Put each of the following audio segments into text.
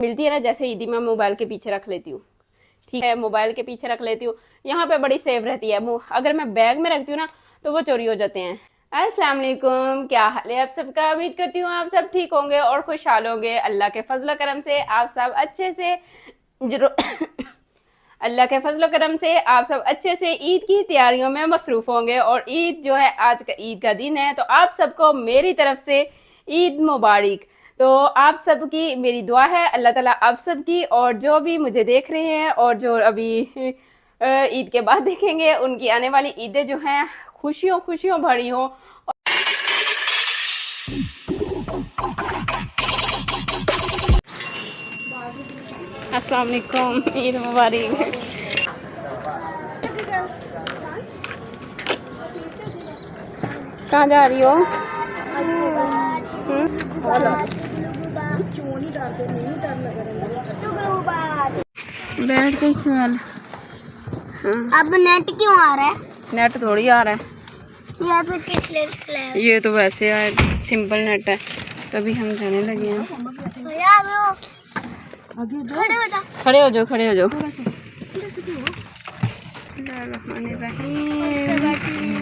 मिलती है ना, जैसे ईदी मैं मोबाइल के पीछे रख लेती हूँ, ठीक है, मोबाइल के पीछे रख लेती हूँ, यहाँ पे बड़ी सेफ रहती है। अगर मैं बैग में रखती हूँ ना तो वो चोरी हो जाते हैं। अस्सलाम वालेकुम, क्या हाल है आप सबका? उम्मीद करती हूँ आप सब ठीक होंगे और खुशहाल होंगे। अल्लाह के फजल करम से आप सब अच्छे से अल्लाह के फजल करम से आप सब अच्छे से ईद की तैयारियों में मसरूफ होंगे। और ईद जो है, आज का ईद का दिन है, तो आप सबको मेरी तरफ से ईद मुबारक। तो आप सबकी मेरी दुआ है, अल्लाह ताला आप सबकी और जो भी मुझे देख रहे हैं और जो अभी ईद के बाद देखेंगे, उनकी आने वाली ईदें जो हैं खुशियों खुशियों भरी हों। अस्सलाम वालेकुम, ईद मुबारक। कहाँ जा रही हो? बैठ गई स्मेल। अब नेट क्यों आ रहा है? नेट थोड़ी आ रहा है, यहाँ पे किस लिए है? ये तो वैसे है, सिंपल नेट है। तभी हम जाने लगे हैं। खड़े हो जाओ, खड़े हो जाओ। जाने लगे हैं।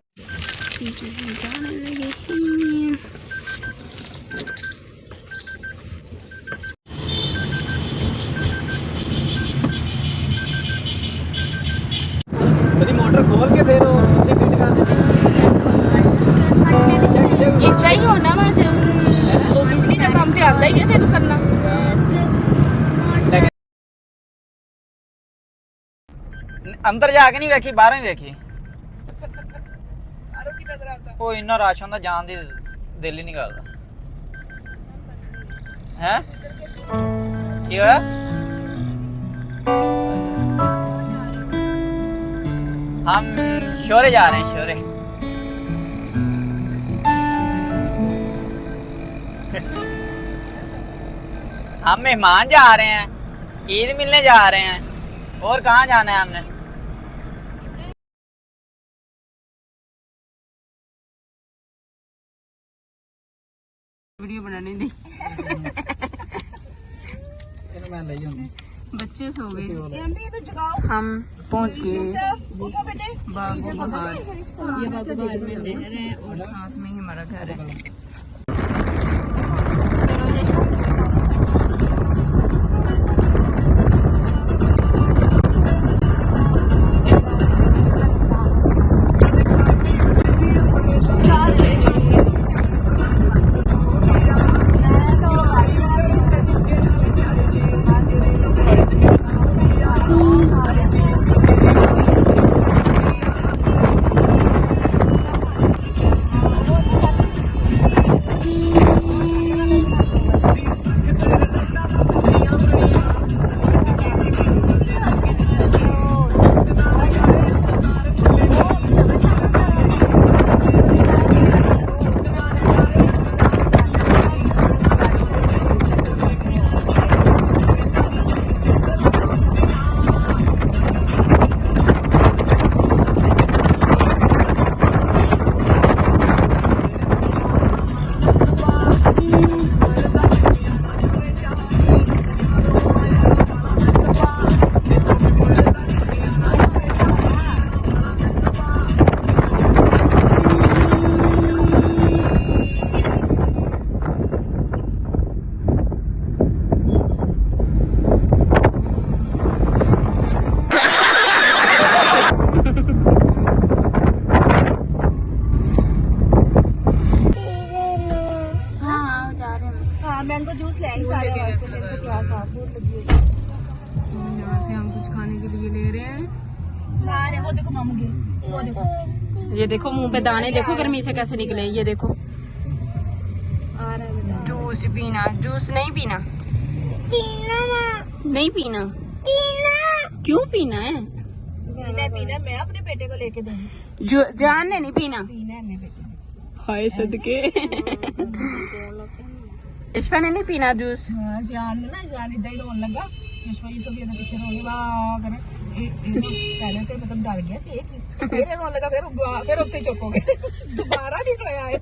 मोटर खोल के फिर फिट कर देती इतना ही होना वा तो बिजली का काम तो आता ही है तेन करना। अंदर जाके नहीं वेखी, बाहर ही वेखी। ਉਹ ਇੰਨਾ ਰਸ਼ ਹੁੰਦਾ, ਜਾਣ ਦੀ ਦਿਲ ਹੀ ਨਹੀਂ ਕਰਦਾ ਹੈ। ਕੀ ਹੋਇਆ? हम शोरे जा रहे हैं, शोरे। हम मेहमान जा रहे हैं, ईद मिलने जा रहे हैं। और कहाँ जाना है हमने? वीडियो बनाने दी। बच्चे सो गए, हम पहुंच गए बागो बहार। ये बागो बहार में नहर है और साथ में ही हमारा घर है। मैंगो जूस ले आई सारे वास्ते। मेरे को प्यास आ बहुत लगी है। यहाँ से हम कुछ खाने के लिए ले रहे हैं। ला रहे वो देखो मामू के, वो देखो, ये देखो मुंह पे दाने, देखो गर्मी से कैसे निकले। ये देखो, आ रहा है जूस पीना। जूस नहीं पीना, पीना ना, नहीं पीना। पीना क्यों पीना है? पीना पीना मैं अपने बेटे को लेके दूंगी। जो जान ने नहीं पीना। पीना है मेरे बेटे ने। हाय सदके। ईश्वर ने नहीं पीना जूस। हाँ, जान ने ना, जान इधर ही रोने लगा। ईश्वर ये सब ये पीछे रोने वाह करे। पहले तो मतलब डर गया कि फिर रोने लगा, फिर उत्ते चुप हो गए। दोबारा नहीं रोया है।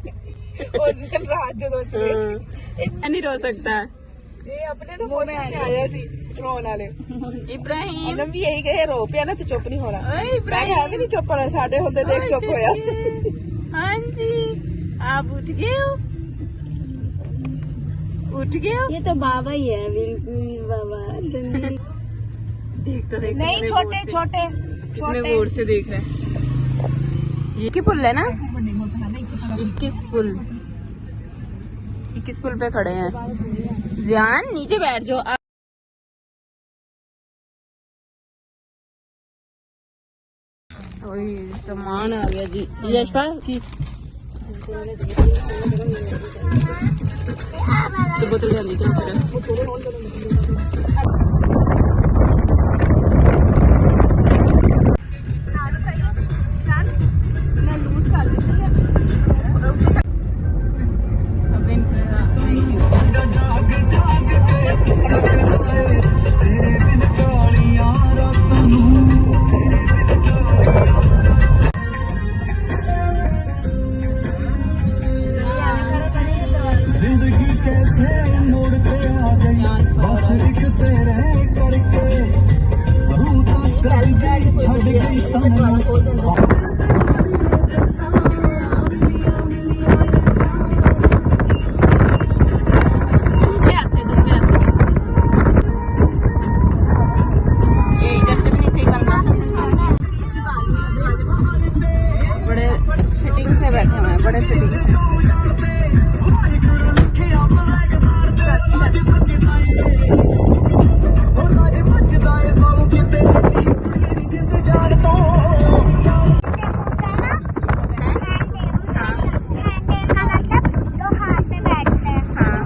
उस दिन रात जो नहीं रो सकता है। ਇਹ ਆਪਣੇ ਨੂੰ ਮੋਸ਼ਨ ਤੇ ਆਇਆ ਸੀ ਰੋਣ ਵਾਲੇ इब्राहिम ਅਨਮ ਵੀ ਇਹੀ ਕਹੇ ਰੋ ਪਿਆ ਨਾ ਤੇ ਚੁੱਪ ਨਹੀਂ ਹੋਣਾ ओए ਮੈਂ इब्राहिम ਕਿਹਾ ਕਿ ਨਹੀਂ ਚੁੱਪ ਹੋਣਾ ਸਾਡੇ ਹੁੰਦੇ ਦੇਖ ਚੁੱਪ ਹੋਇਆ हाँ जी आप उठ गए हो उठ गए हो ये तो बाबा ही है बिल्कुल बाबा देख तो देख ਨਹੀਂ ਛੋਟੇ ਛੋਟੇ कितने गौर से देख रहे हैं ये क्या पुल है ना 21 पुल 21 पुल पे खड़े हैं जियान नीचे बैठ जाओ आप ओए सामान आ गया जी यशपा की तो बोतल जल्दी क्या ਮੈਂ ਲੂਜ਼ ਕਰ ਦਿੱਤੀ ਹੈ अब इनका जिंदगी कैसे मोड़ पे आ गई बस एक तेरे करके रूह तक कर गई छड़ गई तमन्ना दूसरे हाथ से ये इधर से भी नहीं सही करना बड़े फिटिंग से बैठे हुए हैं बड़े फिटिंग से का मतलब जो हाथ में बैठते हैं हाँ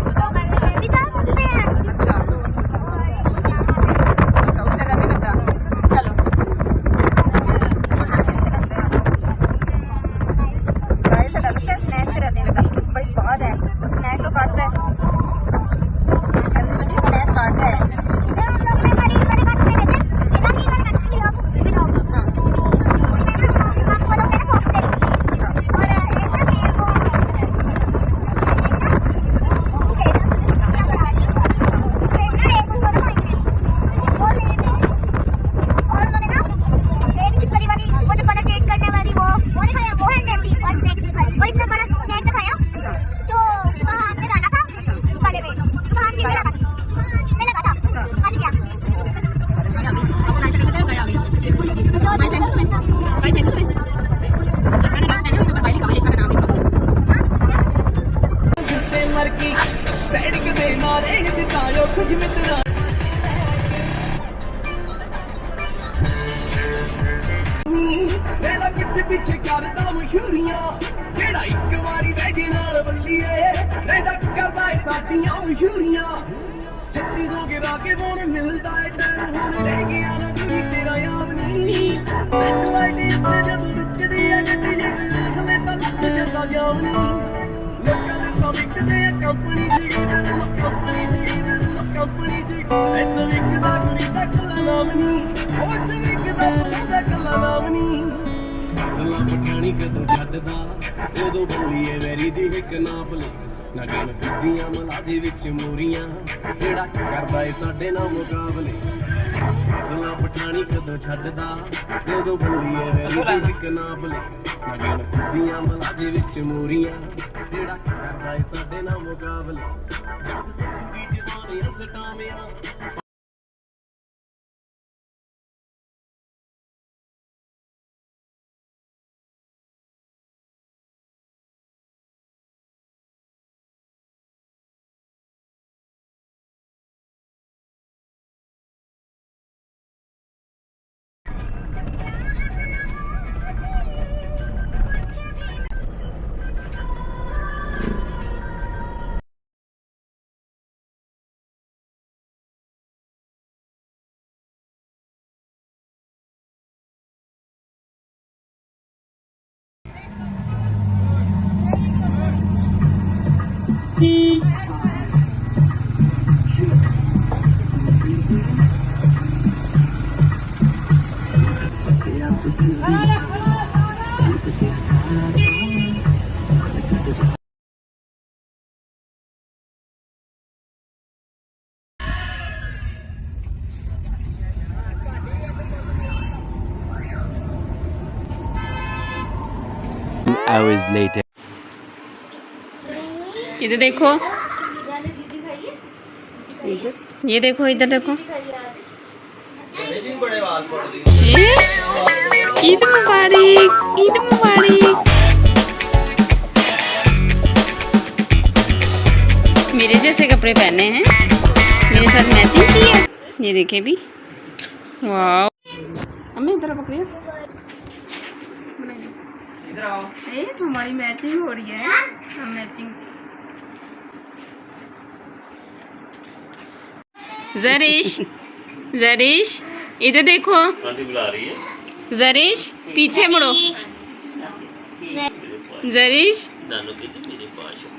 तो गले में भी डाल सकते हैं अच्छा और यहाँ पे अच्छा उससे डर नहीं लगता चलो गाय से डर लगता है स्नैक से डर नहीं लगता बड़ी बात है वो स्नैक तो काटता है स्नैक काटता है हम लोग ने वाली बात में देते हैं ये वाली बात करते हैं लोग आपको लोग मेरे बॉक्स दे और एक ना मेरे को और उन्होंने ना एक चिपकली वाली वो जो कलर चेंज करने वाली वो दिखाया वो है टेम्पी और स्नैक्स दिखाई और इतना बड़ा स्नैक दिखाया जो वहाँ हाथ में डाला था गले में तो वहाँ गिरने लगा था आज क्या जिससे मर की सड़क दे मारे दिखायो कुछ मित्रा मेरा किथे पिछे करदा मशहूरियां जेड़ा एक वारी बैजे नाल बल्लीए मेरा करदा है साडियां मशहूरियां 3600 गिरा के बोन मिलदा है टैन हुन रह गया ना कोई तेरा याद नहीं रेड लाइट उत्ते जदों रुकदी है गड्डी जे अगले तां लग जंदा जाम नहीं लोकां दे तां विकदे कंपनी दी कंपनी दी इत्थे विकदा कुड़ी दा कल्ला नाम नहीं ओ इत्थे विकदा मुंडा दा कल्ला नाम नहीं ਅਸਲਾ ਪਠਾਣੀ ਕਦੋਂ ਛੱਡਦਾ ਉਦੋਂ ਬੱਲੀਏ ਵੈਰੀ ਦੀ ਇੱਕ ਨਾ ਭਲੇ ਨਾ ਗਣ ਬੁੱਧੀਆਂ ਮਲਾ ਦੇ ਵਿੱਚ ਮੋਰੀਆਂ ਜਿਹੜਾ ਕਰਦਾ ਏ ਸਾਡੇ ਨਾਲ ਮੁਕਾਬਲੇ ਅਸਲਾ ਪਠਾਣੀ ਕਦੋਂ ਛੱਡਦਾ ਉਦੋਂ ਬੱਲੀਏ ਵੈਰੀ ਦੀ ਇੱਕ ਨਾ ਭਲੇ ਨਾ ਗਣ ਬੁੱਧੀਆਂ ਮਲਾ ਦੇ ਵਿੱਚ ਮੋਰੀਆਂ ਜਿਹੜਾ ਕਰਦਾ ਏ ਸਾਡੇ ਨਾਲ ਮੁਕਾਬਲੇ ਜਦ ਸਿੱਧੂ ਦੀ ਜਵਾਨੀ ਅਸਟਾਵਿਆਂ hours later. इधर देखो, ये देखो, इधर देखो, बड़े बाल पड़ दिए। ये ईद मुबारक, ईद मुबारक। मेरे जैसे कपड़े पहने हैं, मेरे साथ मैचिंग की है। ये देखे भी, वाह। हमें इधर पकड़िए, इधर आओ। हमारी मैचिंग हो रही है। हम मैचिंग। जरीश, जरीश इधर देखो, बुला रही है। जरीश पीछे मुड़ो, जरीश। नानू की तो मेरे पास है।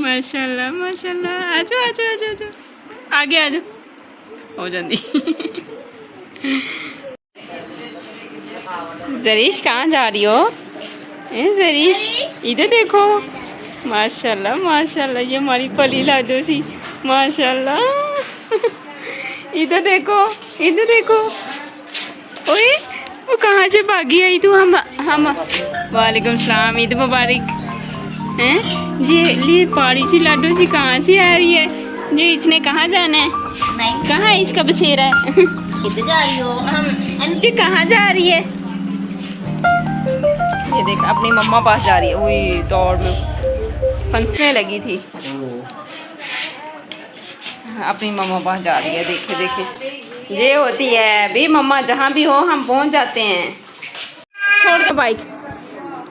माशाल्लाह माशाल्लाह, आजो आजो आजो आजो, आगे आजो, हो जाती। जरीश कहाँ जा रही हो? जरीश इधर देखो, माशाल्लाह माशाल्लाह, ये हमारी पली लाडोसी, माशाल्लाह। इधर देखो, इधर देखो, ओए वो कहाँ से भागी आई तू? हम वालेकुम सलाम, ईद मुबारक। हैं ये लिए पाड़ी सी लाडो सी कहाँ से आ रही है? जी इसने कहाँ जाना है? नहीं, कहाँ इसका बसेरा है? किधर जा रही हो? जी कहाँ जा रही है? ये देख अपनी मम्मा पास जा रही है। वही दौड़ में फंसने लगी थी, अपनी मम्मा पास जा रही है। देखे देखे, ये होती है भी मम्मा, जहाँ भी हो हम पहुँच जाते हैं। छोड़ दो बाइक,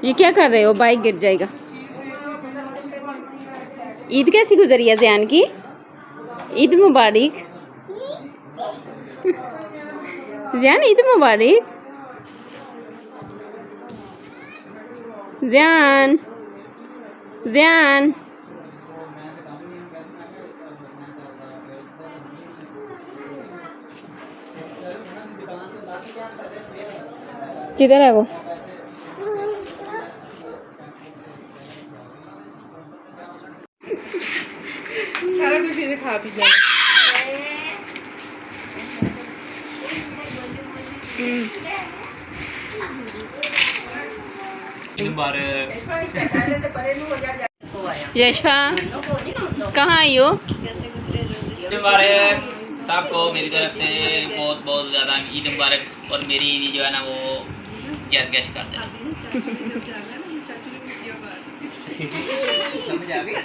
ये क्या कर रहे हो? बाइक गिर जाएगा। ईद कैसी गुजरी है ज़ियान की? ईद मुबारक ज़ियान, ईद मुबारक ज़ियान, ज़ियान। किधर है वो? सारा कुछ इन्हें खा पी जाए। यशफा कहाँ आई हो? ईद मुबारक सबको मेरी तरफ से, बहुत बहुत ज़्यादा ईद मुबारक। और मेरी ईद जो है ना वो गैस कर देना। समझ आ गई?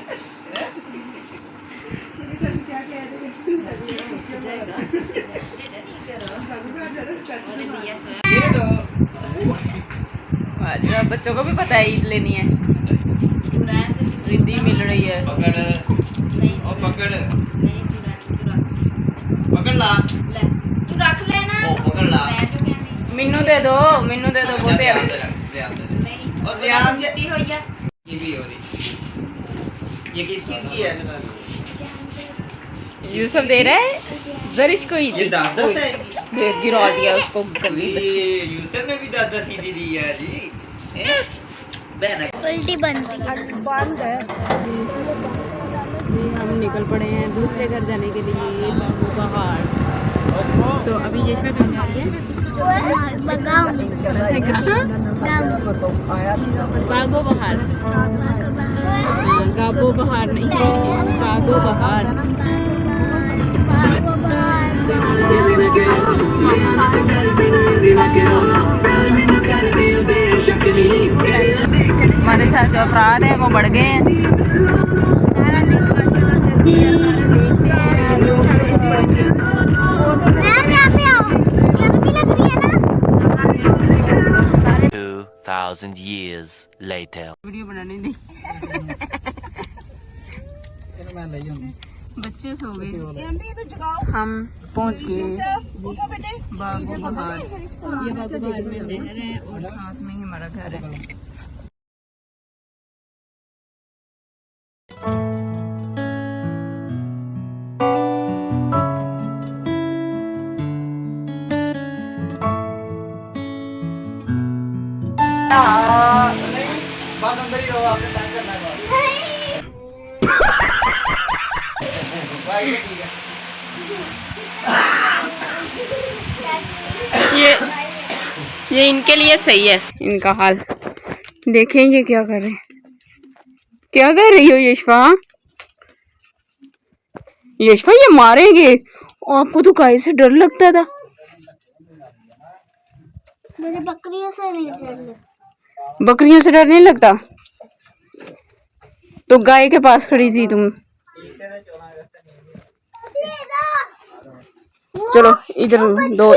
बच्चों को भी पता है ईद लेनी है, रिद्दी मिल रही है। पकड़ ओ पकड़, पकड़ ला, तू रख लेना। ओ पकड़ ला। मिन्नू दे दो, मिन्नू दे दो, बहुत है। और ध्यान से हो गया। ये भी हो रही, ये किस चीज की है? यूसुफ दे रहा है जरिश को ईद। ये 10 है। देख गिरा दिया उसको, गंदी बच्ची। ये यूसुफ ने भी 10 ईदी दी है जी। बहन उल्टी बंद है। हम निकल पड़े हैं दूसरे घर जाने के लिए, बाबू पहाड़। तो अभी यशवा कहाँ जा रही है? गाँव बागो बहार, गाबो बहार नहीं, बागो बहार। हमारे साथ जो अफराद है वो बढ़ गए हैं। यहाँ पे आओ, यहाँ पे लग रही है ना। 2000 years later. वीडियो बनाने दी। बच्चे सो गए, हम पहुंच गए बागो बहार। ये बागो बहार में नहर है और साथ में ही हमारा घर है। बात अंदर ही रहो, आपने तंग करना है। भाई ठीक है। ये इनके लिए सही है, इनका हाल। देखें ये क्या कर रहे हैं, क्या कर रही हो यशफा? यशफा ये मारेंगे, आपको तो गाय से डर लगता था। मुझे बकरियों से नहीं डर लगता। बकरियों से डर नहीं लगता तो गाय के पास खड़ी थी तुम। चलो इधर दो,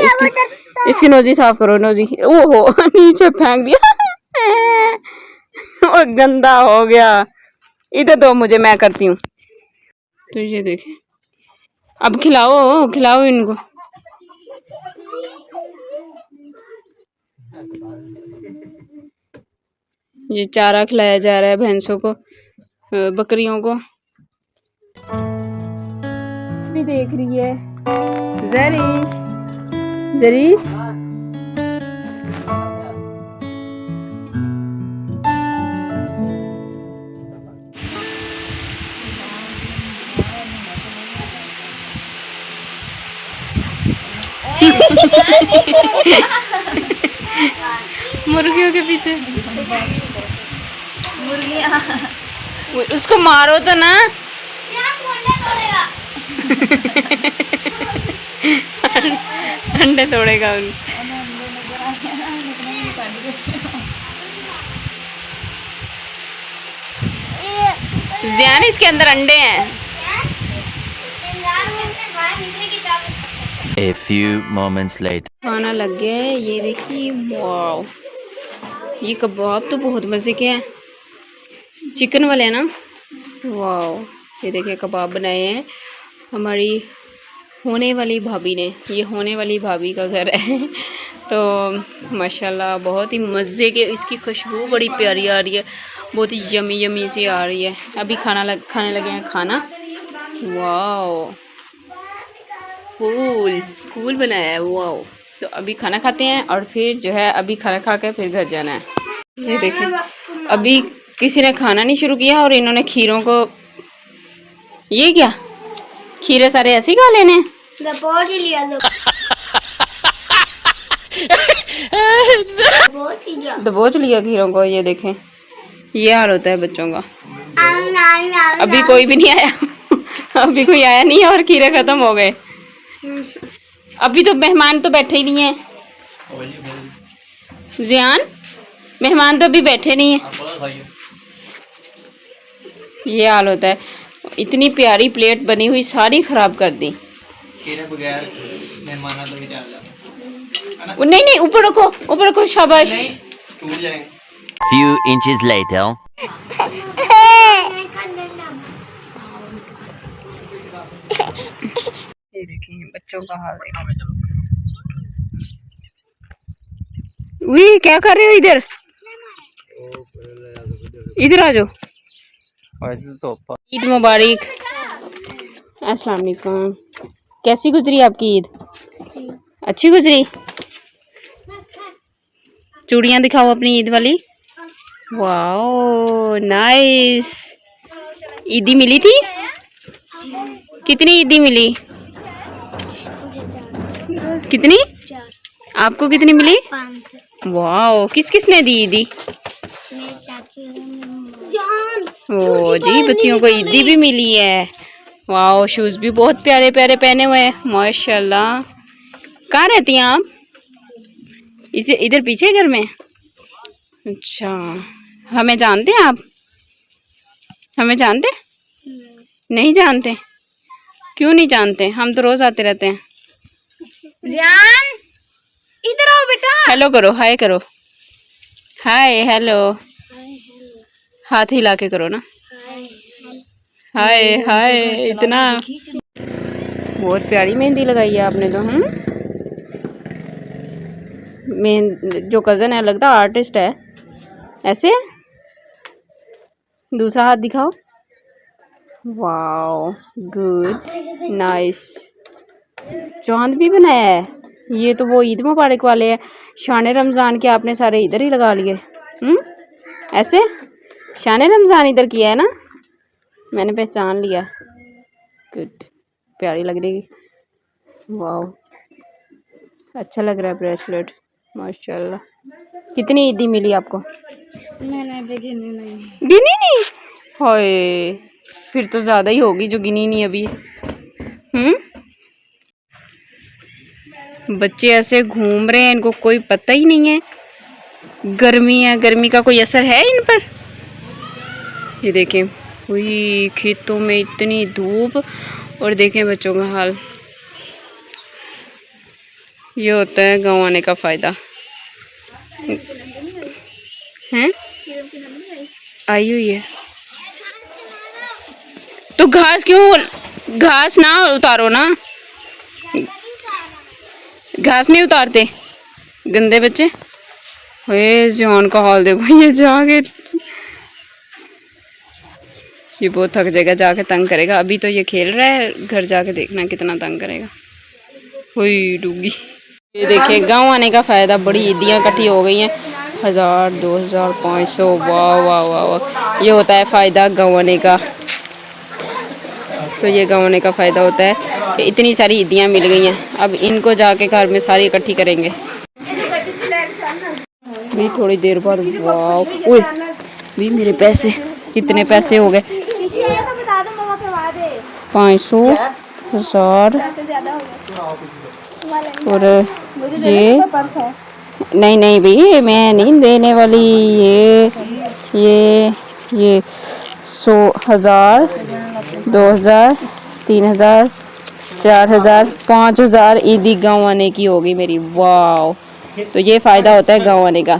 इसकी नोजी साफ करो। नोजी, ओहो नीचे फेंक दिया और गंदा हो गया। इधर दो मुझे, मैं करती हूँ। तो ये देखें, अब खिलाओ खिलाओ इनको। ये चारा खिलाया जा रहा है भैंसों को, बकरियों को। भी देख रही है जरीश। जरीश मुर्गियों के पीछे मुर्गियाँ। उसको मारो तो ना। अंडे तोड़ेगा उन। ज़ियान, इसके अंदर अंडे हैं। A few moments later. खाना लग गया है, ये देखिए। वाव, ये कबाब तो बहुत मज़े के हैं, चिकन वाले हैं ना। वाव, ये देखिए कबाब बनाए हैं हमारी होने वाली भाभी ने। ये होने वाली भाभी का घर है तो माशाल्लाह बहुत ही मज़े के, इसकी खुशबू बड़ी प्यारी आ रही है, बहुत ही यमी यमी सी आ रही है। अभी खाने लगे हैं खाना। वाव, फूल बनाया है। वाव, तो अभी खाना खाते हैं और फिर जो है अभी खाना खा के फिर घर जाना है। ये देखें, अभी किसी ने खाना नहीं शुरू किया और इन्होंने खीरों को, ये क्या खीरे सारे ऐसे ही खा लेने हैं। दबोच लिया खीरों को। ये देखें, ये हाल होता है बच्चों का। अभी कोई भी नहीं आया अभी कोई आया नहीं है और खीरे खत्म हो गए। अभी तो मेहमान तो बैठे ही नहीं है। ज़ियान, मेहमान तो अभी बैठे नहीं है। ये हाल होता है, इतनी प्यारी प्लेट बनी हुई सारी खराब कर दी। बगैर मेहमाना तो नहीं, ऊपर रखो, शाबाश। टूट जाएंगे। Few inches later. ये देखिए बच्चों का हाल देखो। उई, क्या कर रहे हो? इधर आ जाओ। ईद मुबारक। अस्सलाम वालेकुम। कैसी गुजरी आपकी ईद? अच्छी गुजरी। चूड़ियाँ दिखाओ अपनी ईद वाली। Wow nice. ईदी मिली थी? कितनी ईदी मिली? कितनी? आपको कितनी मिली? 5। वाओ, किस किस ने दी ईदी? ओ जी, बच्चियों को ईदी भी मिली है। वाओ, शूज भी बहुत प्यारे प्यारे पहने हुए हैं माशाल्लाह। कहाँ रहती हैं आप? इधर पीछे घर में? अच्छा, हमें जानते हैं आप? हमें जानते? नहीं जानते? क्यों नहीं जानते? हम तो रोज आते रहते हैं। ज़ियान, इधर आओ बेटा। हेलो करो, हाय करो। हाय हेलो, हाथ हिला के करो ना। हाय हाय। इतना बहुत प्यारी मेहंदी लगाई है आपने तो। जो कज़न है लगता आर्टिस्ट है। ऐसे दूसरा हाथ दिखाओ। Wow, good, nice. चांद भी बनाया है। ये तो वो ईद मुबारक वाले हैं। शान रमज़ान के आपने सारे इधर ही लगा लिए। ऐसे शान रमज़ान इधर किया है ना, मैंने पहचान लिया। गुड, प्यारी लग रही। वाओ, अच्छा लग रहा है ब्रेसलेट माशाल्लाह। कितनी ईदी मिली आपको? मैंने अभी गिनी नहीं। हाय, फिर तो ज्यादा ही होगी जो गिनी नहीं अभी। बच्चे ऐसे घूम रहे हैं, इनको कोई पता ही नहीं है। गर्मी है, गर्मी का कोई असर है इन पर। ये देखें, वही खेतों में इतनी धूप, और देखें बच्चों का हाल। ये होता है गाँव आने का फायदा। हैं? आई हुई है तो घास क्यों, घास ना उतारो ना, घास नहीं उतारते गंदे बच्चे। हे जॉन का हाल देखो, ये जाके ये बहुत थक जाएगा, जाके तंग करेगा। अभी तो ये खेल रहा है, घर जाके देखना कितना तंग करेगा। हुई डूगी। ये देखिए गांव आने का फ़ायदा, बड़ी ईदियाँ इकट्ठी हो गई हैं, 1000 2000 500। वाह वाह वाह वाह, ये होता है फ़ायदा गांव आने का। तो ये गांव आने का फ़ायदा होता है कि इतनी सारी ईदियाँ मिल गई हैं, अब इनको जाके घर में सारी इकट्ठी करेंगे। भी थोड़ी देर बाद, वाह ओए भी मेरे पैसे, कितने पैसे हो गए, 500 1000। और ये नहीं नहीं भाई, मैं नहीं देने वाली। ये 100 1000 2000 3000 4000 5000 ईदी गाँव आने की होगी मेरी। वाह, तो ये फ़ायदा होता है गाँव आने का।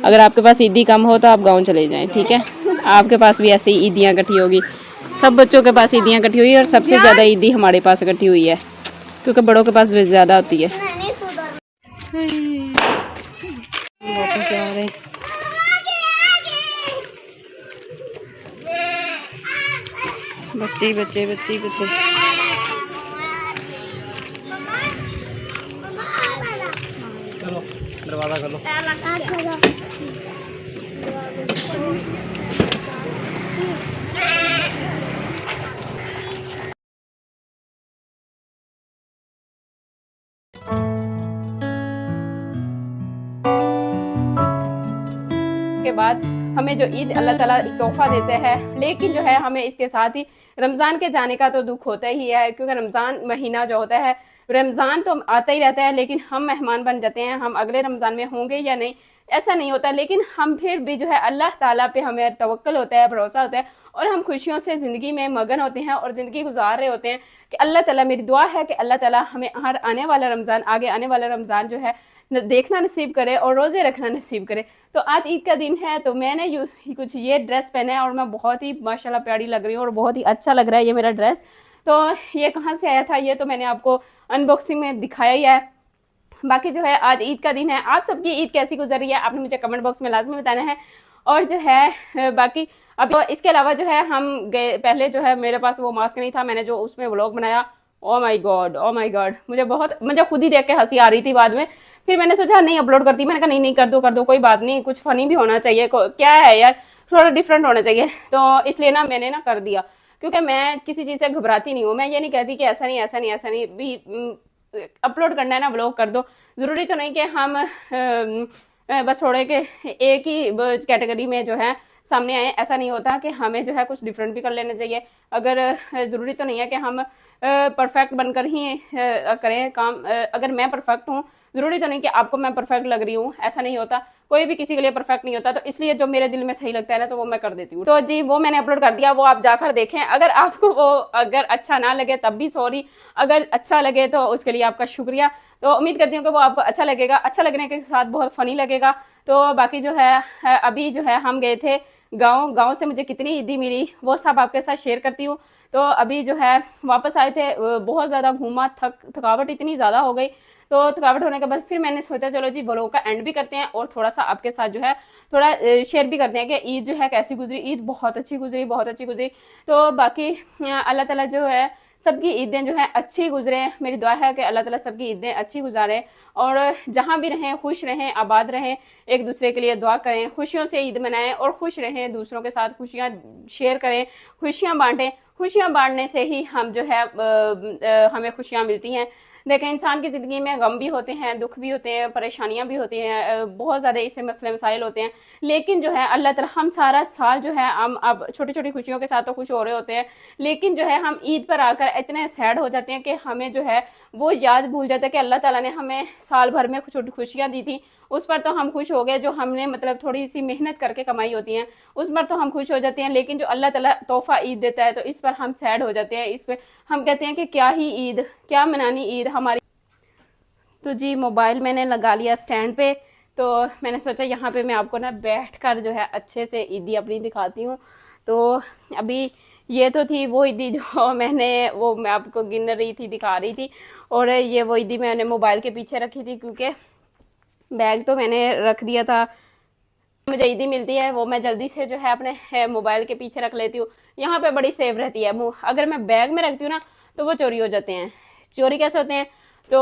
अगर आपके पास ईदी कम हो तो आप गाँव चले जाएं, ठीक है। आपके पास भी ऐसे ही ईदियाँ इकट्ठी होगी, सब बच्चों के पास ईदियाँ इकट्ठी हुई है, और सबसे ज़्यादा ईदी हमारे पास इकट्ठी हुई है, क्योंकि बड़ों के पास ज़्यादा होती है। वापस जा रहे हैं। बच्चे बच्चे बच्चे बच्चे चलो दरवाजा खोलो। के बाद हमें जो ईद अल्लाह ताला एक तोहफा देते हैं, लेकिन जो है हमें इसके साथ ही रमज़ान के जाने का तो दुख होता ही है, क्योंकि रमज़ान महीना जो होता है, रमज़ान तो आता ही रहता है, लेकिन हम मेहमान बन जाते हैं, हम अगले रमज़ान में होंगे या नहीं ऐसा नहीं होता। लेकिन हम फिर भी जो है अल्लाह ताला पे हमें तवक्कल होता है, भरोसा होता है, और हम खुशियों से ज़िंदगी में मगन होते हैं और ज़िंदगी गुजार रहे होते हैं कि अल्लाह ताला, मेरी दुआ है कि अल्लाह ताला हमें हर आने वाला रमज़ान, आगे आने वाला रमज़ान जो है देखना नसीब करे और रोज़े रखना नसीब करे। तो आज ईद का दिन है, तो मैंने कुछ ये ड्रेस पहना है और मैं बहुत ही माशाल्लाह प्यारी लग रही हूँ और बहुत ही अच्छा लग रहा है ये मेरा ड्रेस। तो ये कहाँ से आया था, ये तो मैंने आपको अनबॉक्सिंग में दिखाया ही है। बाकी जो है आज ईद का दिन है, आप सबकी ईद कैसी गुजर रही है आपने मुझे कमेंट बॉक्स में लाजमी बताना है। और जो है बाकी अब तो इसके अलावा जो है हम गए, पहले जो है मेरे पास वो मास्क नहीं था, मैंने जो उसमें व्लॉग बनाया, ओ माय गॉड, मुझे खुद ही देख के हंसी आ रही थी बाद में। फिर मैंने सोचा नहीं अपलोड करती, मैंने कहा नहीं कर दो कोई बात नहीं, कुछ फनी भी होना चाहिए, क्या है यार, थोड़ा डिफरेंट होना चाहिए। तो इसलिए ना मैंने ना कर दिया, क्योंकि मैं किसी चीज़ से घबराती नहीं हूँ। मैं ये नहीं कहती कि ऐसा नहीं भी अपलोड करना है ना व्लॉग कर दो। ज़रूरी तो नहीं कि हम बस थोड़े के एक ही कैटेगरी में जो है सामने आए, ऐसा नहीं होता कि हमें जो है कुछ डिफरेंट भी कर लेना चाहिए। अगर ज़रूरी तो नहीं है कि हम परफेक्ट बनकर ही करें काम। अगर मैं परफेक्ट हूँ, ज़रूरी तो नहीं कि आपको मैं परफेक्ट लग रही हूँ, ऐसा नहीं होता, कोई भी किसी के लिए परफेक्ट नहीं होता। तो इसलिए जो मेरे दिल में सही लगता है ना, तो वो मैं कर देती हूँ। तो जी वो मैंने अपलोड कर दिया, वो आप जाकर देखें। अगर आपको वो अगर अच्छा ना लगे तब भी सॉरी, अगर अच्छा लगे तो उसके लिए आपका शुक्रिया। तो उम्मीद करती हूँ कि वो आपको अच्छा लगेगा, अच्छा लगने के साथ बहुत फ़नी लगेगा। तो बाकी जो है अभी जो है हम गए थे गाँव से मुझे कितनी ईदी मिली वो सब आपके साथ शेयर करती हूँ। तो अभी जो है वापस आए थे, बहुत ज़्यादा घूमा, थकावट इतनी ज़्यादा हो गई। तो थकावट होने के बाद फिर मैंने सोचा चलो जी व्लॉग का एंड भी करते हैं और थोड़ा सा आपके साथ जो है थोड़ा शेयर भी करते हैं कि ईद जो है कैसी गुजरी। ईद बहुत अच्छी गुजरी। तो बाकी अल्लाह ताला जो है सबकी ईदें जो है अच्छी गुजरे। मेरी दुआ है कि अल्लाह ताला सबकी ईदें अच्छी गुजारें और जहाँ भी रहें खुश रहें, आबाद रहें, एक दूसरे के लिए दुआ करें, खुशियों से ईद मनाएं और खुश रहें, दूसरों के साथ खुशियाँ शेयर करें, खुशियाँ बांटें, खुशियां बांटने से ही हम जो है हमें खुशियां मिलती हैं। देखें, इंसान की ज़िंदगी में गम भी होते हैं, दुख भी होते हैं, परेशानियां भी होती हैं, बहुत ज़्यादा इससे मसले मसाइल होते हैं, लेकिन जो है अल्लाह ताला हम सारा साल जो है हम अब छोटी छोटी खुशियों के साथ तो खुश हो रहे होते हैं, लेकिन जो है हम ईद पर आकर इतने सैड हो जाते हैं कि हमें जो है वो याद भूल जाता है कि अल्लाह ताला ने हमें साल भर में छोटी खुशियाँ दी थी, उस पर तो हम खुश हो गए, जो हमने मतलब थोड़ी सी मेहनत करके कमाई होती हैं उस पर तो हम खुश हो जाते हैं, लेकिन जो अल्लाह ताला तोहफा ईद देता है तो इस पर हम सैड हो जाते हैं। इस पर हम कहते हैं कि क्या ही ईद, क्या मनानी ईद हमारी। तो जी मोबाइल मैंने लगा लिया स्टैंड पे, तो मैंने सोचा यहाँ पे मैं आपको ना बैठकर जो है अच्छे से ईदी अपनी दिखाती हूँ। तो अभी ये तो थी वो ईदी जो मैं आपको गिन रही थी, दिखा रही थी, और ये वो ईदी मैंने मोबाइल के पीछे रखी थी, क्योंकि बैग तो मैंने रख दिया था। मुझे ईदी मिलती है वो मैं जल्दी से जो है अपने मोबाइल के पीछे रख लेती हूँ, यहाँ पे बड़ी सेफ रहती है। अगर मैं बैग में रखती हूँ ना तो वो चोरी हो जाते हैं। चोरी कैसे होते हैं, तो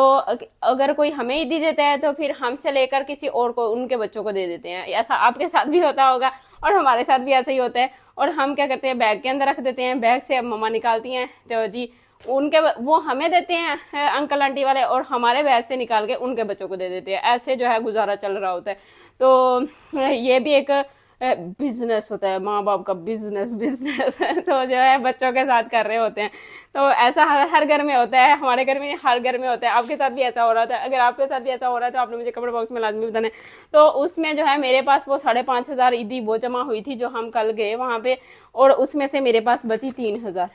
अगर कोई हमें ईदी देता है तो फिर हमसे लेकर किसी और को, उनके बच्चों को दे देते हैं। ऐसा आपके साथ भी होता होगा और हमारे साथ भी ऐसा ही होता है। और हम क्या करते हैं, बैग के अंदर रख देते हैं, बैग से मम्मा निकालती हैं तो जी वो हमें देते हैं अंकल आंटी वाले, और हमारे बैग से निकाल के उनके बच्चों को दे देते हैं। ऐसे जो है गुजारा चल रहा होता है। तो ये भी एक बिजनेस होता है, माँ बाप का बिजनेस तो जो है बच्चों के साथ कर रहे होते हैं। तो ऐसा हर घर में होता है, हमारे घर में, हर घर में होता है। आपके साथ भी ऐसा हो रहा था? अगर आपके साथ भी ऐसा हो रहा है तो आपने मुझे कमेंट बॉक्स में लाजमी बताना है। तो उसमें जो है मेरे पास वो 5,500 ईदी वो जमा हुई थी जो हम कल गए वहाँ पे, और उसमें से मेरे पास बची 3,000।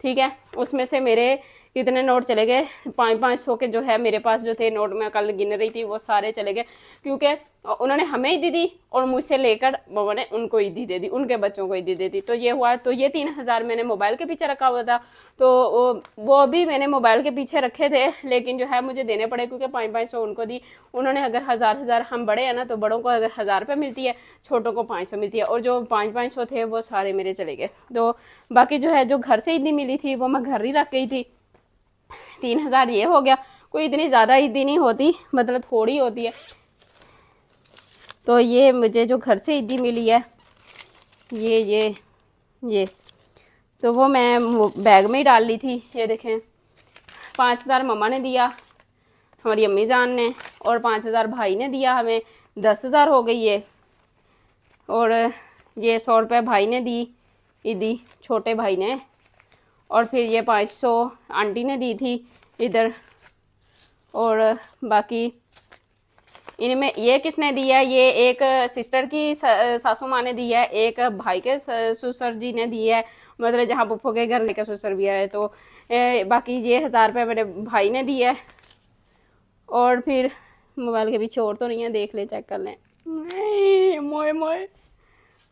ठीक है, उसमें से मेरे कितने नोट चले गए, 500 के जो है मेरे पास जो थे नोट, मैं कल गिन रही थी, वो सारे चले गए, क्योंकि उन्होंने हमें ईदी दी और मुझसे लेकर बाबा ने उनको ईदी दे दी, उनके बच्चों को ईदी दे दी। तो ये हुआ। तो ये 3,000 मैंने मोबाइल के पीछे रखा हुआ था, तो वो भी मैंने मोबाइल के पीछे रखे थे, लेकिन जो है मुझे देने पड़े, क्योंकि 500 उनको दी। उन्होंने अगर 1,000 हम बड़े हैं ना, तो बड़ों को अगर 1,000 रुपये मिलती है, छोटों को 500 मिलती है, और जो 500 थे वो सारे मेरे चले गए। तो बाकी जो है जो घर से ईदी मिली थी वो मैं घर ही रख गई थी। 3,000 ये हो गया। कोई इतनी ज़्यादा ईदी नहीं होती, मतलब थोड़ी होती है। तो ये मुझे जो घर से ईदी मिली है ये तो वो मैं बैग में ही डाल ली थी। ये देखें, 5,000 मम्मा ने दिया, हमारी अम्मी जान ने, और 5,000 भाई ने दिया हमें, 10,000 हो गई ये। और ये 100 रुपये भाई ने दी ईदी, छोटे भाई ने, और फिर ये 500 आंटी ने दी थी इधर। और बाकी इनमें ये किसने दिया, ये एक सिस्टर की सासू माँ ने दी है, एक भाई के ससुर जी ने दी है, मतलब जहाँ पुप्पो के घर के ससुर भी है। तो बाकी ये 1,000 रुपये मेरे भाई ने दी है। और फिर मोबाइल के पीछे और तो नहीं है, देख ले, चेक कर लें, मोए।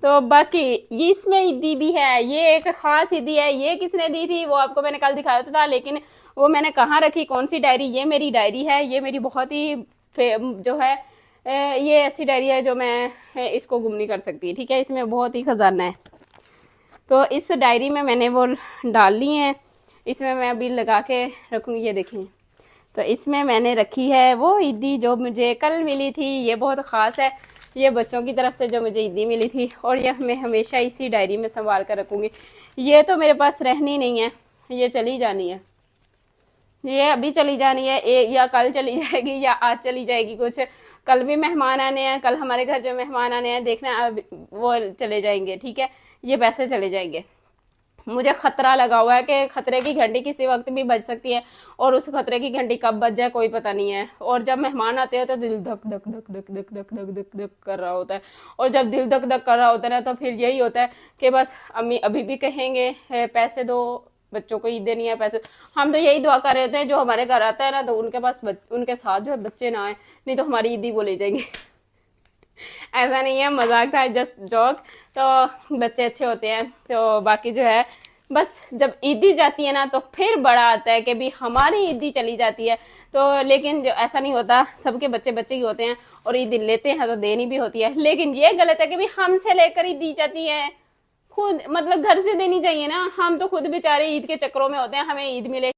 तो बाकी इसमें ईदी भी है, ये एक ख़ास ईदी है। ये किसने दी थी वो आपको मैंने कल दिखाया था, लेकिन वो मैंने कहाँ रखी, कौन सी डायरी, ये मेरी डायरी है। ये मेरी बहुत ही जो है ये ऐसी डायरी है जो मैं इसको गुम नहीं कर सकती। ठीक है, इसमें बहुत ही खजाना है। तो इस डायरी में मैंने वो डाल ली है, इसमें मैं अभी लगा के रखूँगी। ये देखें, तो इसमें मैंने रखी है वो ईदी जो मुझे कल मिली थी। ये बहुत ख़ास है, ये बच्चों की तरफ से जो मुझे ईदी मिली थी, और यह मैं हमेशा इसी डायरी में संभाल कर रखूँगी। ये तो मेरे पास रहनी नहीं है, ये चली जानी है, ये अभी चली जानी है, या कल चली जाएगी या आज चली जाएगी। कुछ कल भी मेहमान आने हैं, कल हमारे घर जो मेहमान आने हैं, देखना वो चले जाएंगे। ठीक है, ये पैसे चले जाएंगे। मुझे खतरा लगा हुआ है कि खतरे की घंटी किसी वक्त भी बज सकती है, और उस खतरे की घंटी कब बज जाए कोई पता नहीं है। और जब मेहमान आते हैं तो दिल धक धक धक धक धक धक धक धक धक कर रहा होता है, और जब दिल धक धक कर रहा होता है ना, तो फिर यही होता है कि बस अम्मी अभी भी कहेंगे पैसे दो, बच्चों को ईद देनी है, पैसे। हम तो यही दुआ कर रहे थे जो हमारे घर आता है ना, तो उनके पास उनके साथ जो बच्चे ना आए, नहीं तो हमारी ईदी वो ले जाएंगे। ऐसा नहीं है, मजाक था, जस्ट जोक। तो बच्चे अच्छे होते हैं। तो बाकी जो है बस जब ईदी जाती है ना, तो फिर बड़ा आता है कि भी हमारी ईदी चली जाती है। तो लेकिन जो ऐसा नहीं होता, सबके बच्चे बच्चे ही होते हैं, और ईद लेते हैं तो देनी भी होती है। लेकिन ये गलत है कि भी हमसे लेकर ही दी जाती है, खुद मतलब घर से देनी चाहिए ना। हम तो खुद बेचारे ईद के चक्रों में होते हैं, हमें ईद मिले